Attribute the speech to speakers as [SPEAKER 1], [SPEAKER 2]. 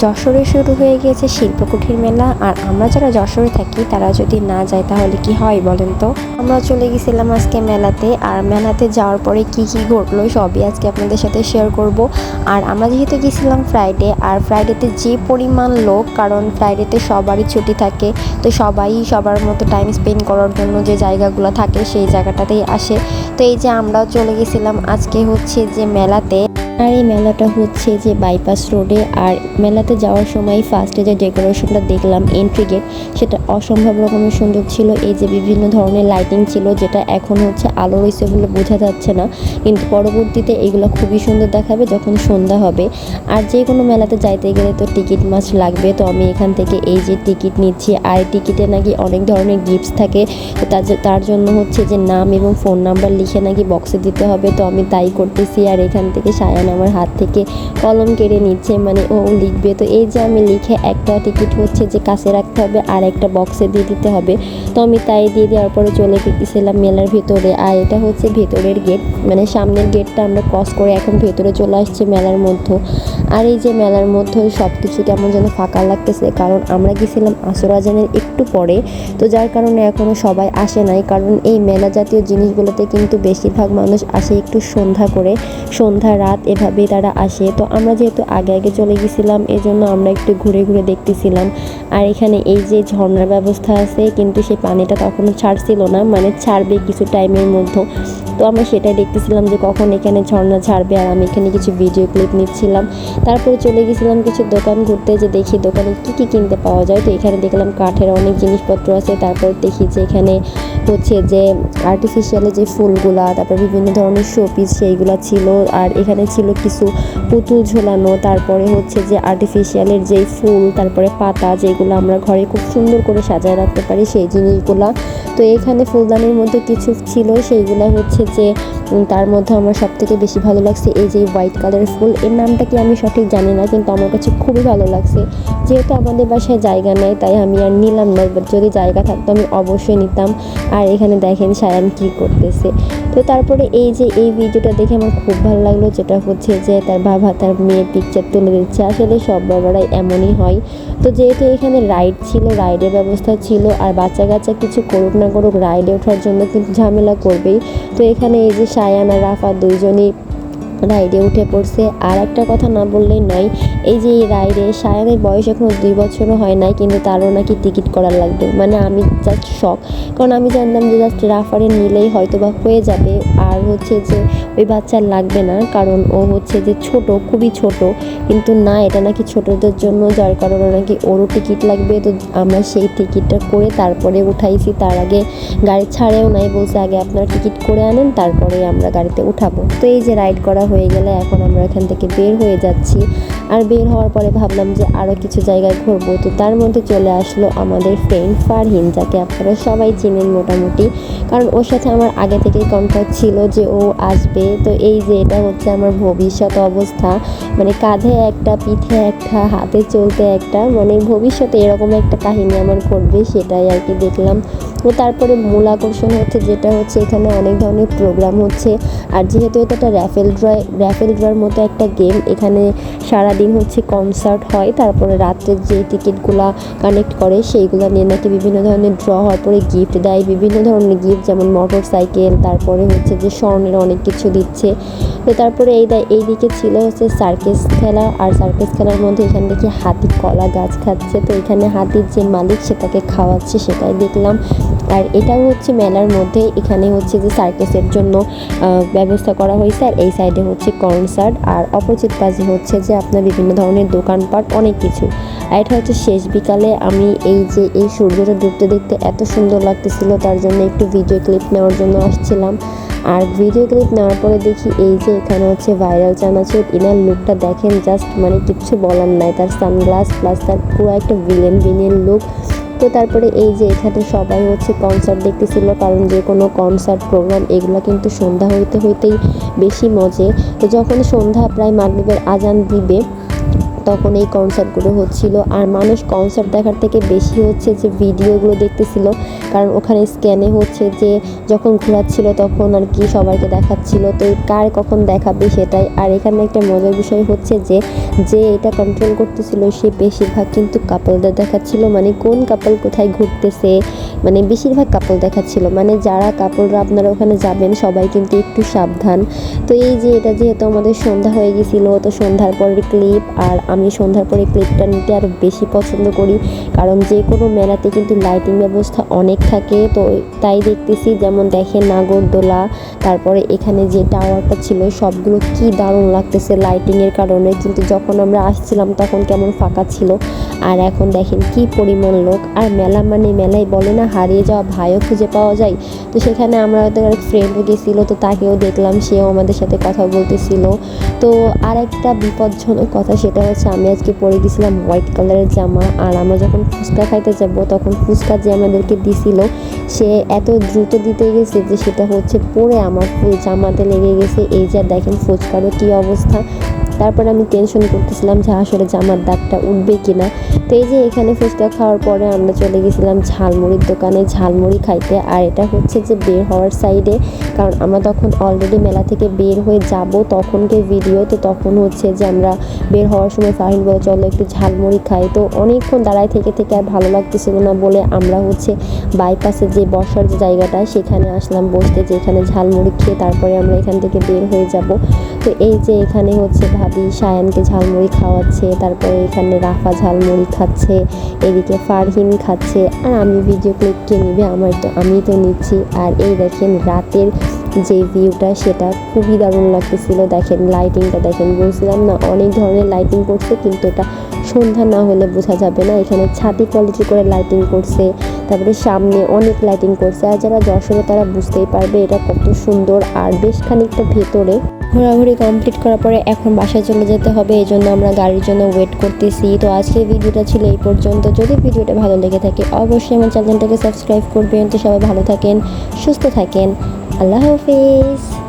[SPEAKER 1] যশোরে শুরু হয়ে গিয়েছে শিল্পকুঠির মেলা। আর আমরা যারা যশোরে থাকি তারা যদি না যায় তাহলে কি হয় বলেন তো। আমরা চলে গেছিলাম আজকে মেলাতে, আর মেলাতে যাওয়ার পরে কি কি ঘটলো সবই আজকে আপনাদের সাথে শেয়ার করব। আর আমরা যেহেতু গেছিলাম ফ্রাইডে, আর ফ্রাইডেতে যে পরিমাণ লোক, কারণ ফ্রাইডেতে সবারই ছুটি থাকে, তো সবাই সবার মতো টাইম স্পেন্ড করার জন্য যে জায়গাগুলো থাকে সেই জায়গাটাতেই আসে। তো এই যে আমরাও চলে গেছিলাম আজকে হচ্ছে যে মেলাতে। আর এই মেলাটা হচ্ছে যে বাইপাস রোডে। আর মেলাতে যাওয়ার সময় ফার্স্টে যে ডেকোরেশনটা দেখলাম এন্ট্রি গেট, সেটা অসম্ভব রকমের সুন্দর ছিল। এই যে বিভিন্ন ধরনের লাইটিং ছিল, যেটা এখন হচ্ছে আলো রয়েছে বলে বোঝা যাচ্ছে না, কিন্তু পরবর্তীতে এগুলো খুবই সুন্দর দেখাবে যখন সন্ধ্যা হবে। আর যে কোনো মেলাতে যাইতে গেলে তো টিকিট মাস্ট লাগবে, তো আমি এখান থেকে এই যে টিকিট নিচ্ছি। আর এই টিকিটে নাকি অনেক ধরনের গিফটস থাকে, তো তার জন্য হচ্ছে যে নাম এবং ফোন নাম্বার লিখে নাকি বক্সে দিতে হবে, তো আমি তাই করতেছি। আর এখান থেকে সায়ান আমার হাত থেকে কলম কেড়ে নিচ্ছে, মানে ও লিখবে। তো এই যে আমি লিখে একটা টিকিট হচ্ছে যে কাছে রাখতে হবে আর একটা বক্সে দিয়ে দিতে হবে, তো আমি তাই দিয়ে দেওয়ার পরে চলে গেছিলাম মেলার ভিতরে। আর এটা হচ্ছে ভেতরের গেট, মানে সামনের গেটটা আমরা ক্রস করে এখন ভেতরে চলে আসছে মেলার মধ্যে। আর এই যে মেলার মধ্যে সব কিছু কেমন যেন ফাঁকা লাগতেছে, কারণ আমরা গেছিলাম আসর আজানের একটু পরে, তো যার কারণে এখনও সবাই আসে নাই। কারণ এই মেলা জাতীয় জিনিসগুলোতে কিন্তু বেশিরভাগ মানুষ আসে একটু সন্ধ্যা করে, সন্ধ্যা রাত এভাবেই তারা আসে। তো আমরা যেহেতু আগে আগে চলে গেছিলাম, এজন্য আমরা একটু ঘুরে ঘুরে দেখতেছিলাম। আর এখানে এই যে ঝর্ণার ব্যবস্থা আছে, কিন্তু সেই পানিটা তখনও ছাড়ছিল না, মানে ছাড়বে কিছু টাইমের মধ্যে। তো আমরা সেটাই দেখতেছিলাম যে কখন এখানে ঝর্ণা ছাড়বে। আর আমি এখানে কিছু ভিডিও ক্লিপ নিচ্ছিলাম। তারপরে চলে গেছিলাম কিছু দোকান ঘুরতে, যে দেখি দোকানে কী কী কিনতে পাওয়া যায়। তো এখানে দেখলাম কাঠের অনেক জিনিসপত্র আছে। তারপর দেখি যে এখানে হচ্ছে যে আর্টিফিশিয়ালি যে ফুলগুলা, তারপর বিভিন্ন ধরনের শোপিস সেইগুলো ছিল। আর এখানে ছিল কিছু পুতুল ঝোলানো, তারপরে হচ্ছে যে আর্টিফিশিয়ালের যেই ফুল, তারপরে পাতা যেগুলো আমরা ঘরে খুব সুন্দর করে সাজায় রাখতে পারি সেই জিনিসগুলা। তো এখানে ফুলদানির মধ্যে কিছু ছিল, সেইগুলো হচ্ছে যে তার মধ্যে আমার সবথেকে বেশি ভালো লাগছে এই যে হোয়াইট কালারের ফুল। এর নামটা কি আমি সঠিক জানি না, কিন্তু আমার কাছে খুবই ভালো লাগছে। যেহেতু আমাদের বাসায় জায়গা নেই তাই আমি আর নিলাম না, যদি জায়গা থাকতো আমি অবশ্যই নিতাম। আর এখানে দেখেন সায়ান কি করতেছে। তো তারপরে এই যে এই ভিডিওটা দেখে আমার খুব ভালো লাগলো, যেটা হচ্ছে যে তার বাবা তার মেয়ের পিকচার তুলে দিচ্ছে। আসলে সব বাবারাই এমনই হয়। তো যেহেতু এখানে রাইড ছিল, রাইডের ব্যবস্থা ছিল, আর বাচ্চা কাচ্চা কিছু করুক না করুক রাইডে ওঠার জন্য কিন্তু ঝামেলা করবেই। তো এখানে এই যে সায়ান আর রাফা দুইজনই রাইডে উঠে পড়ছে। আর একটা কথা না বললেই নয়, এই যে এই রাইডে সায়ানের বয়স এখনও 2 বছরও হয় নাই, কিন্তু তারও নাকি টিকিট করা লাগবে। মানে আমি জাস্ট শক, কারণ আমি জানতাম যে জাস্ট রাফারে নিলেই হয়তো বা হয়ে যাবে, আর হচ্ছে যে ওই বাচ্চার লাগবে না, কারণ ও হচ্ছে যে ছোট, খুবই ছোট। কিন্তু না, এটা নাকি ছোটদের জন্য, যার কারণে নাকি ওরও টিকিট লাগবে। তো আমরা সেই টিকিটটা করে তারপরে উঠাইছি। তার আগে গাড়ি ছাড়েও নাই, বলছে আগে আপনারা টিকিট করে আনেন তারপরে আমরা গাড়িতে উঠাবো। তো এই যে রাইড করা হয়ে গেলে এখন আমরা এখান থেকে বের হয়ে যাচ্ছি। আর বের হওয়ার পরে ভাবলাম যে আরও কিছু জায়গায় ঘুরবো। তো তার মধ্যে চলে আসলো আমাদের ফ্রেন্ড ফারহিন, যাকে আপনারা সবাই চিনেন মোটামুটি, কারণ ওর সাথে আমার আগে থেকেই কন্ট্যাক্ট ছিল যে ও আসবে। তো এই যে এটা হচ্ছে আমার ভবিষ্যৎ অবস্থা, মানে কাঁধে একটা, পিঠে একটা, হাতে চলতে একটা, মানে ভবিষ্যতে এরকম একটা কাহিনী আমার ঘটবে, সেটাই আর কি দেখলাম। তো তারপরে মূল আকর্ষণ হচ্ছে যেটা হচ্ছে এখানে অনেক ধরনের প্রোগ্রাম হচ্ছে। আর যেহেতু এটা একটা র্যাফেল ড্রয়ের মতো একটা গেম, এখানে সারাদিন হচ্ছে কনসার্ট হয়, তারপরে রাত্রের যে টিকিটগুলো কানেক্ট করে সেইগুলো নিয়ে নাকি বিভিন্ন ধরনের ড্র হওয়ার পরে গিফট দেয়, বিভিন্ন ধরনের গিফট, যেমন মোটর সাইকেল, তারপরে হচ্ছে যে স্বর্ণের অনেক কিছু দিচ্ছে। তো তারপরে এইদিকে ছিল হচ্ছে সার্কেস খেলা। আর সার্কেস খেলার মধ্যে এখান থেকে হাতি কলা গাছ খাচ্ছে, তো এখানে হাতির যে মালিক সেটাকে খাওয়াচ্ছে, সেটাই দেখলাম। আর এটাও হচ্ছে মেলার মধ্যে, এখানে হচ্ছে যে সার্কাসের জন্য ব্যবস্থা করা হয়েছে। আর এই সাইডে হচ্ছে কনসার্ট, আর অপোজিট পাশে হচ্ছে যে আপনার বিভিন্ন ধরনের দোকানপাট, অনেক কিছু। আর এটা হচ্ছে শেষ বিকালে আমি এই যে এই সূর্যটা ডুবতে দেখতে এত সুন্দর লাগতেছিল, তার জন্য একটু ভিডিও ক্লিপ নেওয়ার জন্য আসছিলাম। আর ভিডিও ক্লিপ নেওয়ার পরে দেখি এই যে এখানে হচ্ছে ভাইরাল চানাচুর, ইনার লুকটা দেখেন, জাস্ট মানে কিচ্ছু বলার নাই। তার সানগ্লাস প্লাস তার পুরো একটা ভিলেন লুক। তো তারপরে এই যে এখানে সবাই হচ্ছে কনসার্ট দেখতেছিল, কারণ যে কোনো কনসার্ট প্রোগ্রাম এগুলো কিন্তু সন্ধ্যা হইতেই বেশি মজে। তো যখন সন্ধ্যা প্রায় মাগরিবের আজান দিবে তখন এই কনসার্টগুলো হচ্ছিল। আর মানুষ কনসার্ট দেখার থেকে বেশি হচ্ছে যে ভিডিওগুলো দেখতেছিল, কারণ ওখানে স্ক্যানে হচ্ছে যে যখন ঘোরাচ্ছিল তখন আর কি সবাইকে দেখাচ্ছিল, তো কার কখন দেখাবে সেটাই। আর এখানে একটা মজার বিষয় হচ্ছে যে যে এটা কন্ট্রোল করতেছিল সে বেশিরভাগ কিন্তু কাপলদের দেখাচ্ছিল, মানে কোন কাপল কোথায় ঘুরতেছে, মানে বেশিরভাগ কাপল দেখাচ্ছিল। মানে যারা কাপলরা আপনারা ওখানে যাবেন সবাই কিন্তু একটু সাবধান। তো এই যে এটা যেহেতু আমাদের সন্ধ্যা হয়ে গেছিলো, তো সন্ধ্যার পরের ক্লিপ, আর আমি সন্ধ্যার পরে ক্লিপটা নিতে আরও বেশি পছন্দ করি, কারণ যে কোনো মেলাতে কিন্তু লাইটিং ব্যবস্থা অনেক থাকে। তো তাই দেখতেছি, যেমন দেখেন নাগরদোলা, তারপরে এখানে যে টাওয়ারটা ছিল সবগুলো কি দারুণ লাগতেছে লাইটিংয়ের কারণে। কিন্তু যখন আমরা আসছিলাম তখন কেমন ফাঁকা ছিল, আর এখন দেখেন কি পরিমাণ লোক। আর মেলা মানে মেলায় বলে না হারিয়ে যাওয়া ভাইও খুঁজে পাওয়া যায়, তো সেখানে আমরা এক ফ্রেন্ডও গেছিলো, তো তাকেও দেখলাম, সেও আমাদের সাথে কথা বলতেছিল। তো আর একটা বিপজ্জনক কথা সেটা হচ্ছে আমি আজকে পরে গেছিলাম হোয়াইট কালারের জামা, আর আমরা যখন ফুচকা খাইতে যাব তখন ফুচকা যে আমাদেরকে দিছিল সে এত দ্রুত দিতে গেছে যে সেটা হচ্ছে পরে আমার ফুল জামাতে লেগে গেছে। এই যে দেখেন ফুচকারও কী অবস্থা। তারপরে আমি টেনশন করতেছিলাম যে আসলে জামার দাগটা উঠবে কিনা। তো এই যে এখানে ফুচকা খাওয়ার পরে আমরা চলে গেছিলাম ঝালমুড়ির দোকানে ঝালমুড়ি খাইতে। আর এটা হচ্ছে যে বের হওয়ার সাইডে, কারণ আমরা তখন অলরেডি মেলা থেকে বের হয়ে যাব তখনকার ভিডিও। তো তখন হচ্ছে যে আমরা বের হওয়ার সময় ফাহিম বলে চলো একটু ঝালমুড়ি খাই। তো অনেকক্ষণ দাঁড়ায় থেকে আর ভালো লাগতেছিল না বলে আমরা হচ্ছে বাইপাসে যে বসার যে জায়গাটা সেখানে আসলাম বসতে, যে এখানে ঝালমুড়ি খেয়ে তারপরে আমরা এখান থেকে বের হয়ে যাব। তো এই যে এখানে হচ্ছে ভাবি সায়ানকে ঝালমুড়ি খাওয়াচ্ছে, তারপরে এখানে রাফা ঝালমুড়ি খাচ্ছে, এদিকে ফারহিন খাচ্ছে, আর আমি ভিডিও ক্লিপ কে নিবে আমি তো নিচ্ছি। আর এই দেখেন রাতের যে ভিউটা সেটা খুবই দারুণ লাগতেছিল। দেখেন লাইটিংটা দেখেন, বলছিলাম না অনেক ধরনের লাইটিং করছে, কিন্তু এটা সন্ধ্যা না হলে বোঝা যাবে না। এখানে ছাতি কোয়ালিটি করে লাইটিং করছে, তারপরে সামনে অনেক লাইটিং করছে, আর যারা যশোরে তারা বুঝতেই পারবে এটা কত সুন্দর। আর বেশ খানিকটা ভেতরে ঘোরাঘুরি কমপ্লিট করার পরে এখন বাসায় চলে যেতে হবে, এই জন্য আমরা গাড়ির জন্য ওয়েট করতেছি। তো আজকের ভিডিওটা ছিল এই পর্যন্ত। যদি ভিডিওটা ভালো লেগে থাকে অবশ্যই আমার চ্যানেলটাকে সাবস্ক্রাইব করবেন। তো সবাই ভালো থাকেন, সুস্থ থাকেন, আল্লাহ হাফিজ।